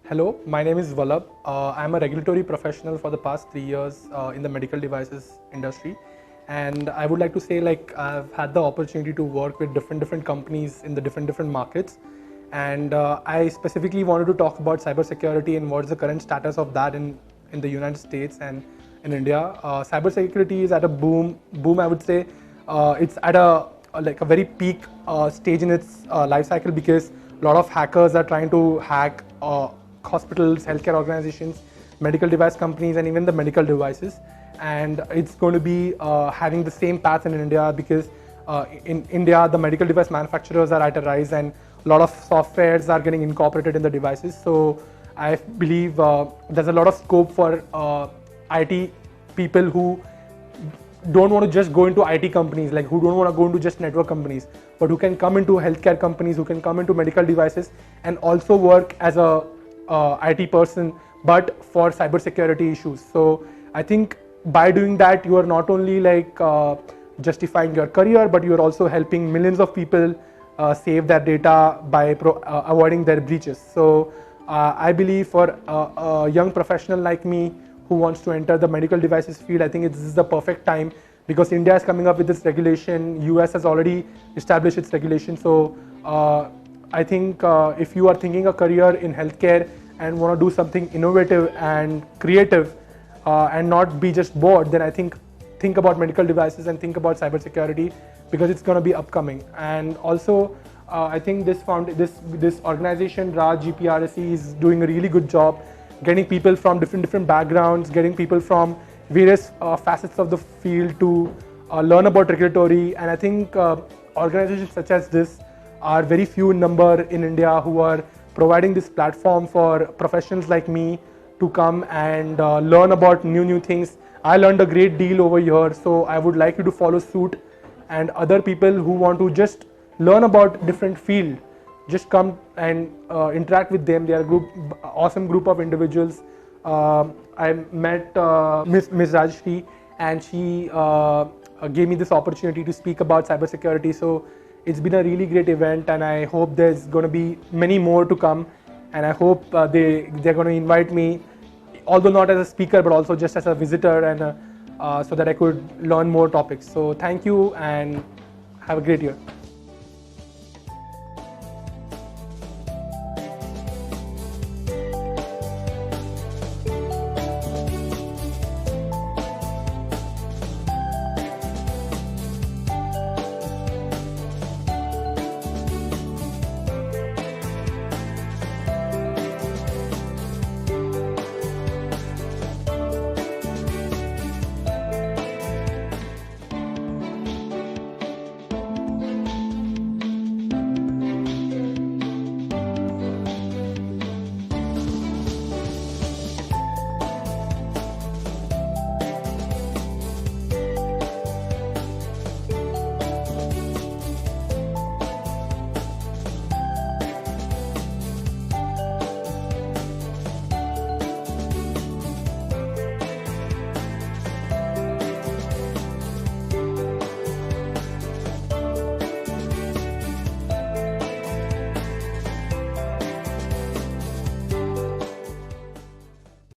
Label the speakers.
Speaker 1: Hello, my name is Vallabh. I'm a regulatory professional for the past 3 years in the medical devices industry, and I would like to say I've had the opportunity to work with different companies in the different markets, and I specifically wanted to talk about cybersecurity and what's the current status of that in the United States and in India. Cybersecurity is at a boom. I would say it's at a very peak stage in its life cycle because a lot of hackers are trying to hack hospitals, healthcare organizations, medical device companies, and even the medical devices. And it's going to be having the same path in India because in India, the medical device manufacturers are at a rise and a lot of softwares are getting incorporated in the devices. So I believe there's a lot of scope for IT people who don't want to just go into IT companies, like who don't want to go into just network companies, but who can come into healthcare companies, who can come into medical devices and also work as a IT person, but for cybersecurity issues. So I think by doing that, you are not only justifying your career, but you are also helping millions of people save their data by avoiding their breaches. So I believe for a young professional like me who wants to enter the medical devices field, I think this is the perfect time because India is coming up with this regulation. US has already established its regulation. So I think if you are thinking a career in healthcare and want to do something innovative and creative and not be just bored, then I think about medical devices and think about cybersecurity because it's going to be upcoming. And also, I think this organization RAAJ GPRAC is doing a really good job getting people from different backgrounds, getting people from various facets of the field to learn about regulatory. And I think organizations such as this are very few in number in India who are providing this platform for professionals like me to come and learn about new things. I learned a great deal over here, so I would like you to follow suit, and other people who want to just learn about different field, just come and interact with them. They are awesome group of individuals. I met Miss Rajashri, and she gave me this opportunity to speak about cybersecurity. So it's been a really great event, and I hope there's going to be many more to come. And I hope they're going to invite me, although not as a speaker, but also just as a visitor, and so that I could learn more topics. So thank you, and have a great year.